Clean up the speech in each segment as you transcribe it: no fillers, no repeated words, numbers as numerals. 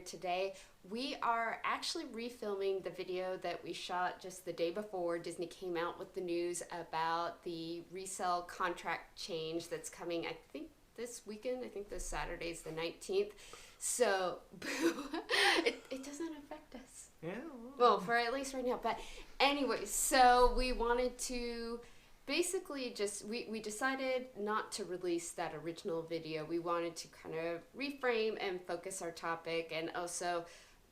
today. We are actually refilming the video that we shot just the day before Disney came out with the news about the RESALE contract change that's coming, I think, this weekend. I think this Saturday is the 19th. So, it doesn't affect us. Yeah. Well, for at least right now. But anyway, so we wanted to basically we decided not to release that original video. We wanted to kind of reframe and focus our topic, and also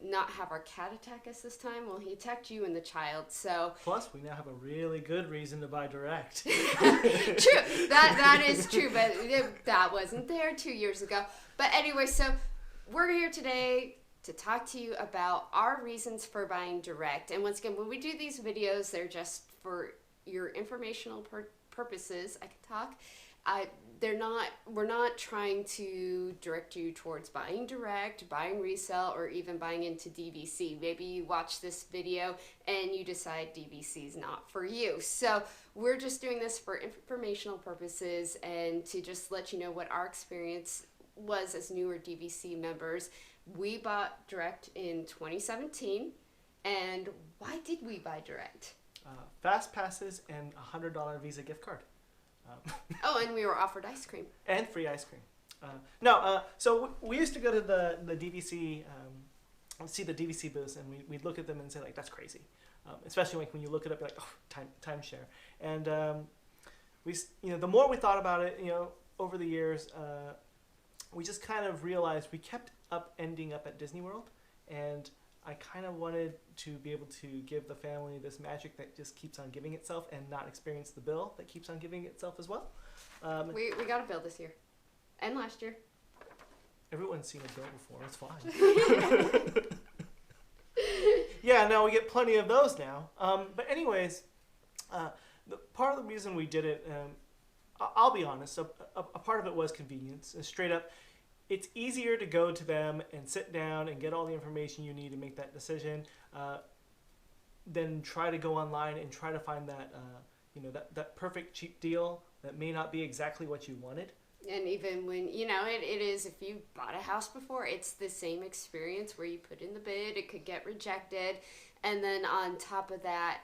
not have our cat attack us this time. Well, he attacked you and the child, so... Plus, we now have a really good reason to buy direct. True, that is true, but that wasn't there 2 years ago. But anyway, so we're here today to talk to you about our reasons for buying direct. And once again, when we do these videos, they're just for your informational purposes. I can talk. We're not trying to direct you towards buying direct, buying resale, or even buying into DVC. Maybe you watch this video and you decide DVC is not for you. So we're just doing this for informational purposes and to just let you know what our experience was as newer DVC members. We bought direct in 2017, and why did we buy direct? Fast passes and a $100 Visa gift card. Oh, and we were offered ice cream. And free ice cream. So we used to go to the DVC, see the DVC booths, and we'd look at them and say, like, that's crazy. Especially like when you look it up, you're like, oh, timeshare. And the more we thought about it, over the years, we just kind of realized we kept ending up at Disney World, and I kind of wanted to be able to give the family this magic that just keeps on giving itself and not experience the bill that keeps on giving itself as well. We got a bill this year. And last year. Everyone's seen a bill before. It's fine. Yeah, no, we get plenty of those now. But anyways, part of the reason we did it, I'll be honest, a part of it was convenience. Straight up, it's easier to go to them and sit down and get all the information you need to make that decision than try to go online and try to find that perfect cheap deal that may not be exactly what you wanted. And even when, it is, if you bought a house before, it's the same experience where you put in the bid, it could get rejected. And then on top of that,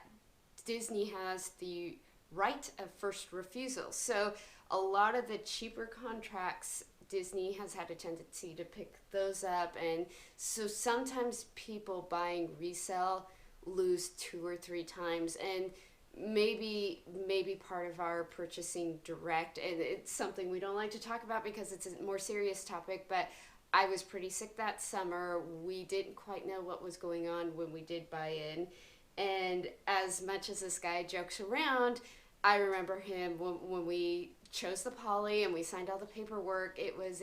Disney has the right of first refusal. So a lot of the cheaper contracts, Disney has had a tendency to pick those up, and so sometimes people buying resale lose 2 or 3 times, and maybe part of our purchasing direct, and it's something we don't like to talk about because it's a more serious topic, but I was pretty sick that summer. We didn't quite know what was going on when we did buy in, and as much as this guy jokes around, I remember him when we chose the poly and we signed all the paperwork. It was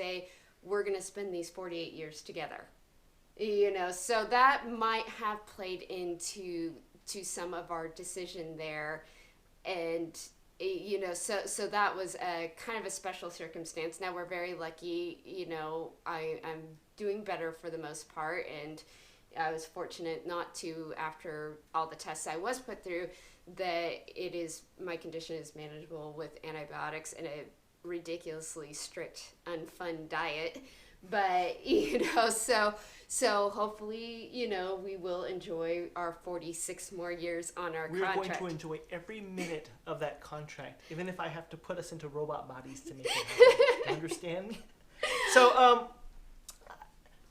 we're going to spend these 48 years together. So that might have played into some of our decision there. And, so that was a kind of a special circumstance. Now we're very lucky, I'm doing better for the most part. And I was fortunate not to, after all the tests I was put through, that my condition is manageable with antibiotics and a ridiculously strict, unfun diet. But, so hopefully, we will enjoy our 46 more years on our contract. We're going to enjoy every minute of that contract, even if I have to put us into robot bodies to make it happen. You understand me? So,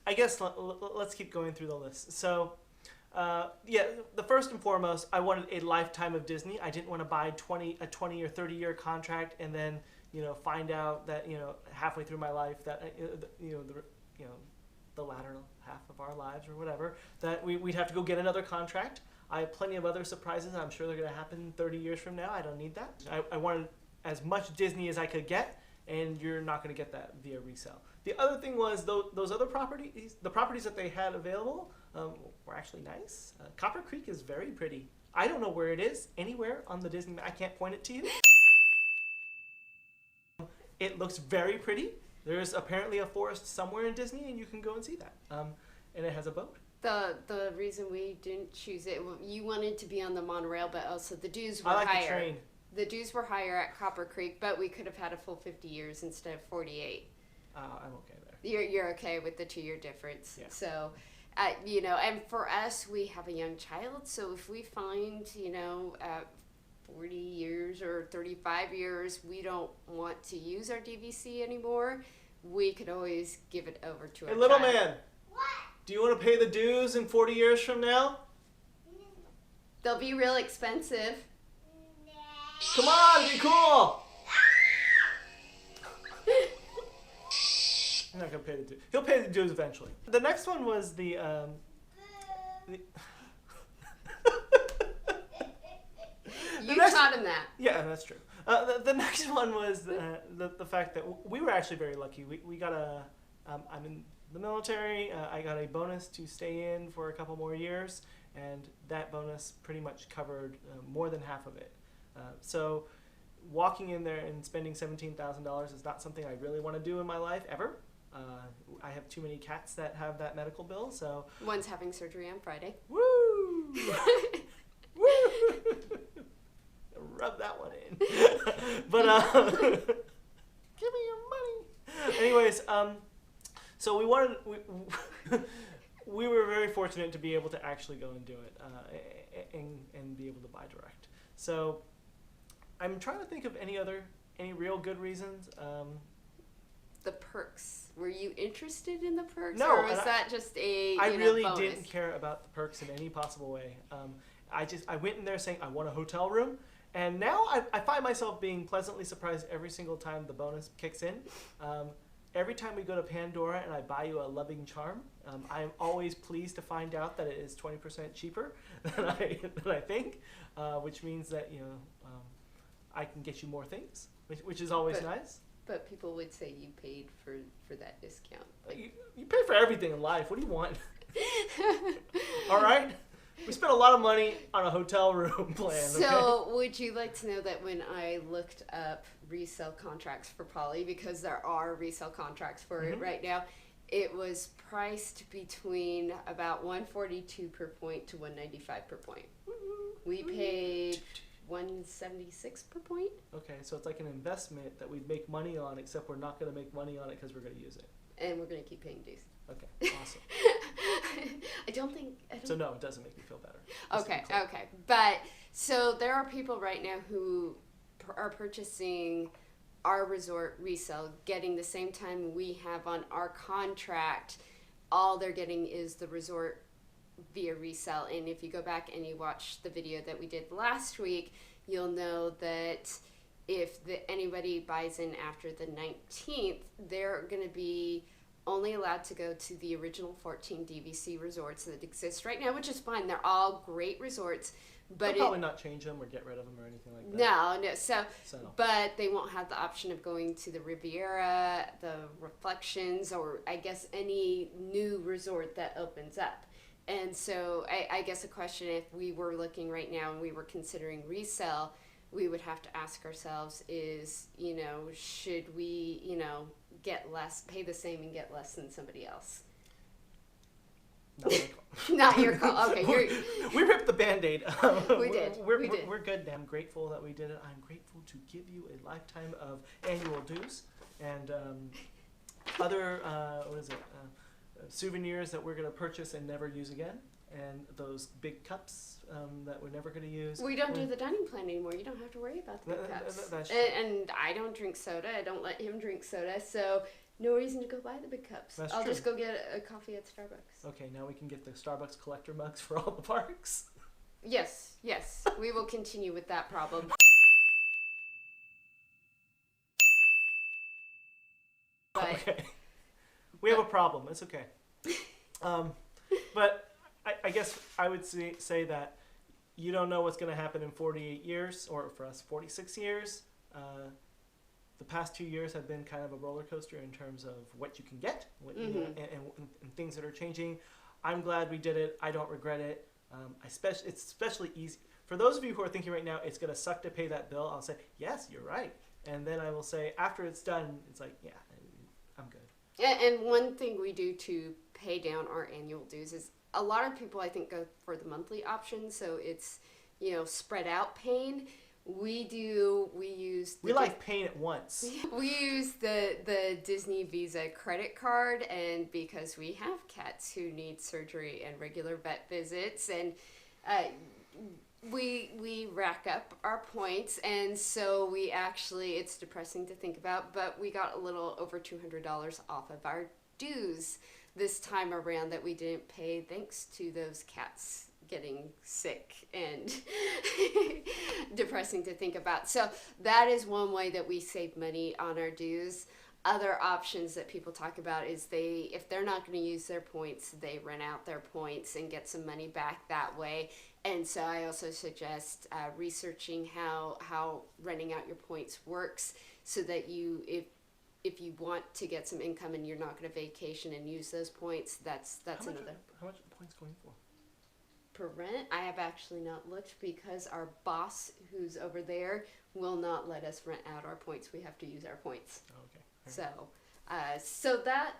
I guess let's keep going through the list. So, the first and foremost, I wanted a lifetime of Disney. I didn't want to buy a 20 or 30-year contract and then, find out that, halfway through my life that, the latter half of our lives or whatever, that we'd have to go get another contract. I have plenty of other surprises. I'm sure they're going to happen 30 years from now. I don't need that. I wanted as much Disney as I could get, and you're not going to get that via resale. The other thing was those other properties, the properties that they had available were actually nice. Copper Creek is very pretty. I don't know where it is, anywhere on the Disney map. I can't point it to you. It looks very pretty. There's apparently a forest somewhere in Disney, and you can go and see that. And it has a boat. The reason we didn't choose it, you wanted to be on the monorail, but also the dues were higher. I like the train. The dues were higher at Copper Creek, but we could have had a full 50 years instead of 48. I'm okay there. You're okay with the 2-year difference. Yeah. So, you know, and for us, we have a young child. So if we find, you know, at 40 years or 35 years, we don't want to use our DVC anymore, we could always give it over to our Hey, little child. man. What? Do you want to pay the dues in 40 years from now? They'll be real expensive. Come on, be cool. I'm not gonna pay the dues. He'll pay the dues eventually. The next one was the You taught him that. Yeah, that's true. The next one was the fact that we were actually very lucky. We got I'm in the military. I got a bonus to stay in for a couple more years, and that bonus pretty much covered more than half of it. So walking in there and spending $17,000 is not something I really want to do in my life ever. I have too many cats that have that medical bill, so... One's having surgery on Friday. Woo! Woo! Rub that one in. But, give me your money. Anyways, so we were very fortunate to be able to actually go and do it, and be able to buy direct. So I'm trying to think of any real good reasons. The perks. Were you interested in the perks? No. Or was that just a I really bonus? didn't care about the perks in any possible way. I went in there saying I want a hotel room, and now I find myself being pleasantly surprised every single time the bonus kicks in. Every time we go to Pandora and I buy you a loving charm, I'm always pleased to find out that it is 20% cheaper than I think, which means that I can get you more things, which is always nice. But people would say you paid for that discount. You pay for everything in life. What do you want? All right? We spent a lot of money on a hotel room plan. So would you like to know that when I looked up resale contracts for Poly, because there are resale contracts for it right now, it was priced between about $142 per point to $195 per point. We paid $176 per point. Okay, so it's like an investment that we'd make money on, except we're not going to make money on it because we're going to use it. And we're going to keep paying dues. Okay, awesome. I don't think... So no, it doesn't make me feel better. Okay. But, so there are people right now who are purchasing our resort resale, getting the same time we have on our contract. All they're getting is the resort via resale. And if you go back and you watch the video that we did last week, you'll know that if anybody buys in after the 19th, they're going to be only allowed to go to the original 14 DVC resorts that exist right now, which is fine. They're all great resorts. But they'll probably not change them or get rid of them or anything like that. No. So, but they won't have the option of going to the Riviera, the Reflections, or I guess any new resort that opens up. And so I guess a question, if we were looking right now and we were considering resale, we would have to ask ourselves is, should we, get less, pay the same and get less than somebody else? Not my call. Not your call. Okay, we ripped the Band-Aid. We did. We're good. I'm grateful that we did it. I'm grateful to give you a lifetime of annual dues and other souvenirs that we're going to purchase and never use again, and those big cups that we're never going to use. We don't do the dining plan anymore. You don't have to worry about the big cups. That's true. And I don't drink soda. I don't let him drink soda. So no reason to go buy the big cups. That's I'll true. just go get a coffee at Starbucks. Okay, now we can get the Starbucks collector mugs for all the parks. Yes. We will continue with that problem. But okay. We have a problem. It's okay. But I guess I would say that you don't know what's going to happen in 48 years, or for us, 46 years. The past 2 years have been kind of a roller coaster in terms of what you can get and things that are changing. I'm glad we did it. I don't regret it. It's especially easy. For those of you who are thinking right now, it's going to suck to pay that bill, I'll say, yes, you're right. And then I will say, after it's done, it's like, yeah, I'm good. And one thing we do to pay down our annual dues is a lot of people, I think, go for the monthly option. So it's, spread out paying. We use use We like paying it once. we use the Disney Visa credit card, and because we have cats who need surgery and regular vet visits, and we rack up our points, and so we actually, it's depressing to think about, but we got a little over $200 off of our dues this time around that we didn't pay, thanks to those cats getting sick and depressing to think about. So that is one way that we save money on our dues. Other options that people talk about is if they're not going to use their points, they rent out their points and get some money back that way. And so I also suggest researching how renting out your points works, so that if you want to get some income and you're not going to vacation and use those points, that's another. How much are points going for? Per rent, I have actually not looked, because our boss, who's over there, will not let us rent out our points. We have to use our points. Oh, okay. So that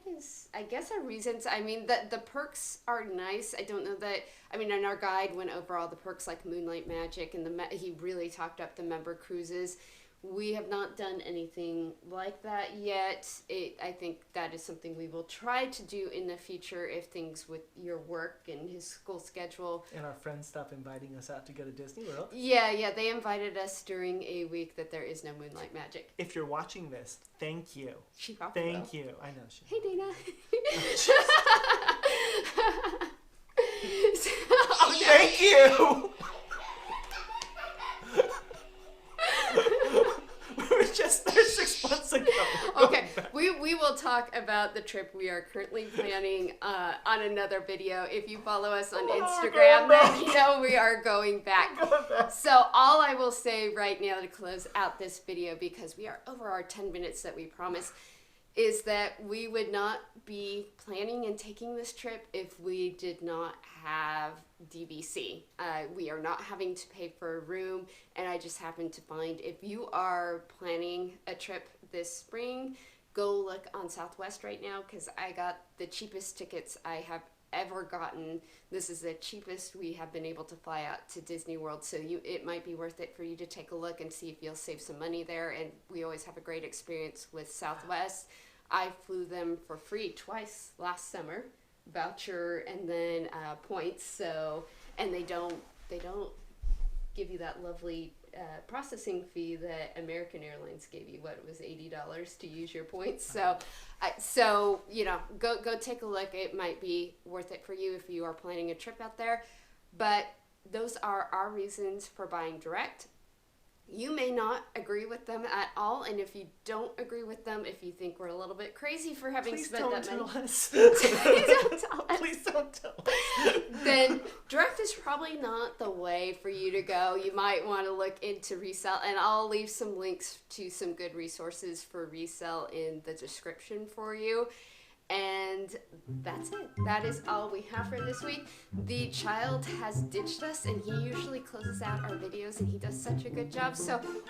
is, I guess, our reasons. I mean, the perks are nice. I don't know that. I mean, and our guide went over all the perks like Moonlight Magic, and he really talked up the member cruises. We have not done anything like that yet. I think that is something we will try to do in the future if things with your work and his school schedule. And our friends stop inviting us out to go to Disney World. Yeah, they invited us during a week that there is no Moonlight Magic. If you're watching this, thank you. She probably Thank will. you. I know she. Hey, Dana. Thank you. We were just there 6 months ago. Okay, we will talk about the trip we are currently planning on another video. If you follow us on Instagram, then you know we are going back. So all I will say right now to close out this video, because we are over our 10 minutes that we promised, is that we would not be planning and taking this trip if we did not have DVC. We are not having to pay for a room, and I just happened to find, if you are planning a trip this spring, go look on Southwest right now, because I got the cheapest tickets I have ever gotten. This is the cheapest we have been able to fly out to Disney World, so it might be worth it for you to take a look and see if you'll save some money there. And we always have a great experience with Southwest. I flew them for free twice last summer, voucher and then points. So, and they don't give you that lovely processing fee that American Airlines gave you. What, it was $80 to use your points. So you know, go take a look. It might be worth it for you if you are planning a trip out there. But those are our reasons for buying direct. You may not agree with them at all, and if you don't agree with them, if you think we're a little bit crazy for having spent that money, please don't tell us. Please don't tell us. Then direct is probably not the way for you to go. You might want to look into RESALE, and I'll leave some links to some good resources for RESALE in the description for you. And that's it. That is all we have for this week. The child has ditched us, and he usually closes out our videos, and he does such a good job. So remember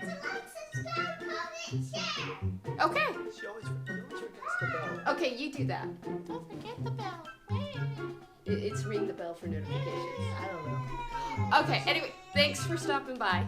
to like, subscribe, comment, share. Okay. She always forgets the bell. Okay, you do that. Don't forget the bell. It's ring the bell for notifications. I don't know. Okay, anyway, thanks for stopping by.